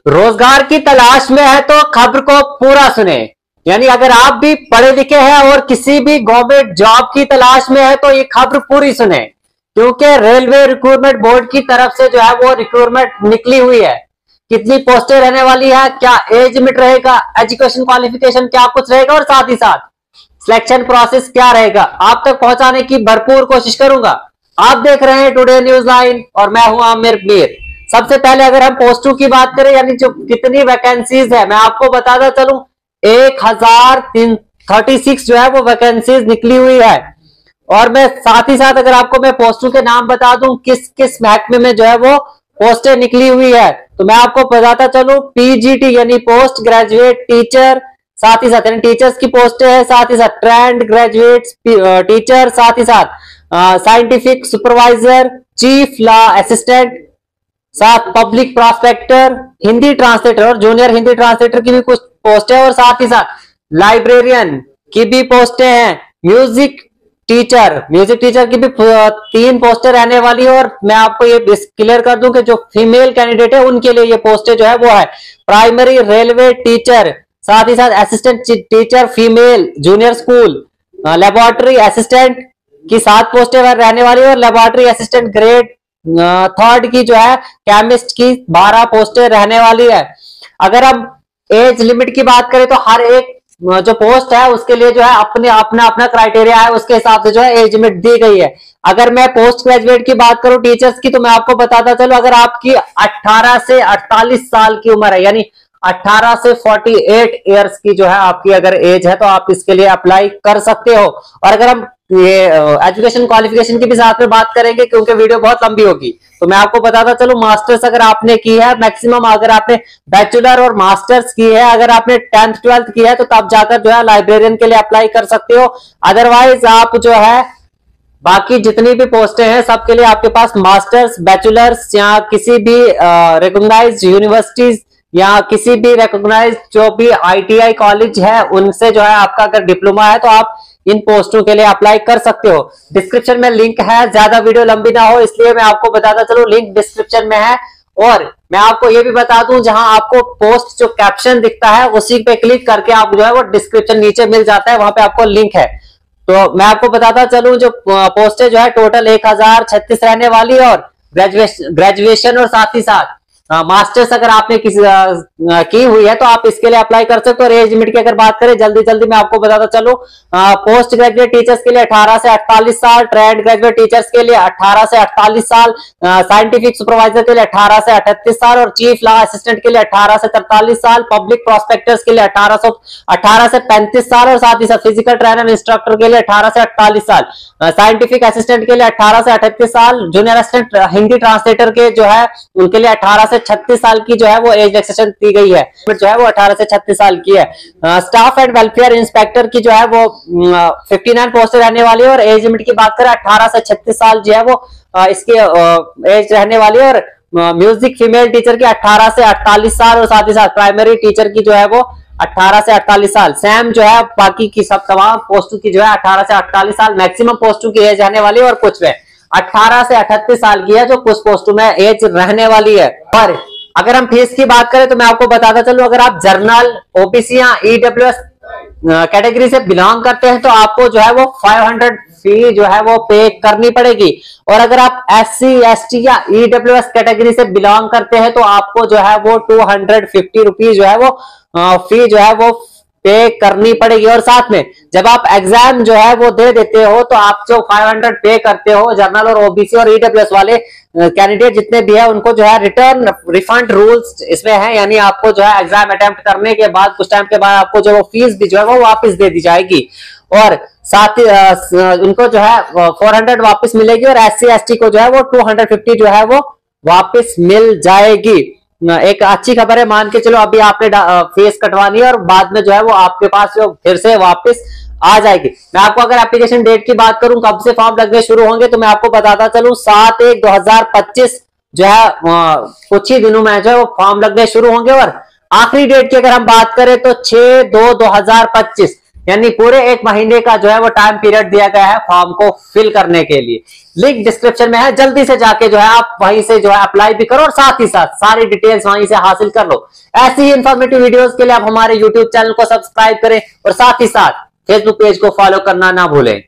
रोजगार की तलाश में है तो खबर को पूरा सुने। यानी अगर आप भी पढ़े लिखे हैं और किसी भी गवर्नमेंट जॉब की तलाश में है तो ये खबर पूरी सुने, क्योंकि रेलवे रिक्रूटमेंट बोर्ड की तरफ से जो है वो रिक्रूटमेंट निकली हुई है। कितनी पोस्टें रहने वाली है, क्या एज लिमिट रहेगा, एजुकेशन क्वालिफिकेशन क्या कुछ रहेगा, और साथ ही साथ सिलेक्शन प्रोसेस क्या रहेगा, आप तक पहुंचाने की भरपूर कोशिश करूंगा। आप देख रहे हैं टुडे न्यूज 9 और मैं हूं आमिर मीर। सबसे पहले अगर हम पोस्टों की बात करें, यानी जो कितनी वैकेंसीज है, मैं आपको बताता चलूं 1036 जो है वो वैकेंसीज निकली हुई है। और मैं साथ ही साथ अगर आपको मैं पोस्टों के नाम बता दूं किस किस महकमे में जो है वो पोस्टें निकली हुई है, तो मैं आपको बताता चलूं पीजीटी यानी पोस्ट ग्रेजुएट टीचर, साथ ही साथ टीचर्स की पोस्टें हैं, साथ ही साथ ट्रेंड ग्रेजुएट टीचर, साथ ही साथ scientific supervisor, chief law assistant, साथ पब्लिक प्रोस्पेक्टर, हिंदी ट्रांसलेटर और जूनियर हिंदी ट्रांसलेटर की भी कुछ पोस्ट है, और साथ ही साथ लाइब्रेरियन की भी पोस्टें हैं। म्यूजिक टीचर की भी 3 पोस्टें रहने वाली है। और मैं आपको ये क्लियर कर दूं कि जो फीमेल कैंडिडेट है उनके लिए ये पोस्टें जो है वो है प्राइमरी रेलवे टीचर, साथ ही साथ assistant teacher female junior school, laboratory assistant की 7 पोस्टें रहने वाली है, और लेबोरेटरी असिस्टेंट ग्रेड 3 की जो है केमिस्ट की 12 पोस्टें रहने वाली है। अगर हम एज लिमिट की बात करें तो हर एक जो पोस्ट है उसके लिए जो है अपना क्राइटेरिया है, उसके हिसाब से जो है एज लिमिट दी गई है। अगर मैं पोस्ट ग्रेजुएट की बात करूं टीचर्स की, तो मैं आपको बताता चलूं अगर आपकी 18 से 48 साल की उम्र है, यानी 18 से 48 ईयर्स की जो है आपकी अगर एज है, तो आप इसके लिए अप्लाई कर सकते हो। और अगर हम ये एजुकेशन क्वालिफिकेशन की भी साथ में बात करेंगे, क्योंकि वीडियो बहुत लंबी होगी, तो मैं आपको बताता चलूं मास्टर्स अगर आपने की है, मैक्सिमम अगर आपने बैचलर और मास्टर्स की है, अगर आपने 10th 12th की है, तो तब जाकर जो है लाइब्रेरियन के लिए अप्लाई कर सकते हो। अदरवाइज आप जो है बाकी जितनी भी पोस्टें हैं सबके लिए आपके पास मास्टर्स, बैचलर्स या किसी भी रिकॉग्नाइज्ड यूनिवर्सिटीज या किसी भी रिकॉग्नाइज्ड जो भी आईटीआई कॉलेज है उनसे जो है आपका अगर डिप्लोमा है तो आप इन पोस्टों के लिए अप्लाई कर सकते हो। डिस्क्रिप्शन में लिंक है, ज्यादा वीडियो लंबी ना हो इसलिए मैं आपको बताता चलूं लिंक डिस्क्रिप्शन में है। और मैं आपको ये भी बता दूं जहां आपको पोस्ट जो कैप्शन दिखता है उसी पे क्लिक करके आप जो है वो डिस्क्रिप्शन नीचे मिल जाता है, वहां पे आपको लिंक है। तो मैं आपको बताता चलूं जो पोस्टें जो है टोटल 1036 रहने वाली है, और ग्रेजुएशन और साथ ही साथ मास्टर्स अगर आपने किसी की हुई है तो आप इसके लिए अप्लाई कर सकते हो। और एज लिमिट की अगर बात करें जल्दी मैं आपको बताता चलूं पोस्ट ग्रेजुएट टीचर्स के लिए 18 से 48 साल, ट्रेड ग्रेजुएट टीचर्स के लिए 18 से 48 साल, साइंटिफिक सुपरवाइजर के लिए 18 से 38 साल, और चीफ लॉ असिस्टेंट के लिए 18 से 43 साल, पब्लिक प्रोस्पेक्टर्स के लिए 18 से 35 साल, और साथ ही साथ फिजिकल ट्रेनर इंस्ट्रक्टर के लिए 18 से 48 साल, साइंटिफिक असिस्टेंट के लिए 18 से 38 साल, जूनियर असिस्टेंट हिंदी ट्रांसलेटर के जो है उनके लिए 18 से 36 साल की जो है वो एज रिलैक्सेशन दी गई है, जो है वो 18 से 36 साल की है। स्टाफ एंड वेलफेयर इंस्पेक्टर की जो है वो 59 पोस्टें रहने वाली है, और एज लिमिट की बात करें 18 से 36 साल जो है वो इसकी एज रहने वाली है। और म्यूजिक फीमेल टीचर की 18 से 48 साल, और साथ ही साथ प्राइमरी टीचर की जो है वो 18 से 48 साल। सेम जो है बाकी की सब तमाम पोस्टों की जो है 18 से 48 साल मैक्सिमम पोस्टों की एज रहने वाली है, और कुछ में 18 से 38 साल की है जो कुछ पोस्टों में एज रहने वाली है। और अगर हम फीस की बात करें तो मैं आपको बताता चलूं अगर आप जर्नल, ओबीसी या ईडब्ल्यूएस कैटेगरी से बिलोंग करते हैं तो आपको जो है वो 500 फी जो है वो पे करनी पड़ेगी। और अगर आप एससी, एसटी या ईडब्ल्यूएस कैटेगरी से बिलोंग करते हैं तो आपको जो है वो 250 रुपीज जो है वो फी जो है वो पे करनी पड़ेगी। और साथ में जब आप एग्जाम जो है वो दे देते हो तो आप जो 500 पे करते हो, जनरल और ओबीसी और ईडब्ल्यूएस वाले कैंडिडेट जितने भी है उनको जो है रिटर्न रिफंड रूल्स इसमें है, यानी आपको जो है एग्जाम अटेम्प्ट करने के बाद कुछ टाइम के बाद आपको जो फीस भी जो है वो वापस दे दी जाएगी, और साथ ही उनको जो है 400 वापस मिलेगी, और एससी एसटी को जो है वो 250 जो है वो वापस मिल जाएगी। एक अच्छी खबर है, मान के चलो अभी आपने फीस कटवानी है और बाद में जो है वो आपके पास जो फिर से वापस आ जाएगी। मैं आपको अगर एप्लीकेशन डेट की बात करूं कब से फॉर्म लगने शुरू होंगे तो मैं आपको बताता चलूं 7/1/2025 जो है कुछ ही दिनों में जो है वो फॉर्म लगने शुरू होंगे। और आखिरी डेट की अगर हम बात करें तो 6/2/2025 यानी पूरे 1 महीने का जो है वो टाइम पीरियड दिया गया है फॉर्म को फिल करने के लिए। लिंक डिस्क्रिप्शन में है, जल्दी से जाके जो है आप वहीं से जो है अप्लाई भी करो और साथ ही साथ सारी डिटेल्स वहीं से हासिल कर लो। ऐसी ही इंफॉर्मेटिव वीडियोस के लिए आप हमारे यूट्यूब चैनल को सब्सक्राइब करें और साथ ही साथ फेसबुक पेज को फॉलो करना ना भूलें।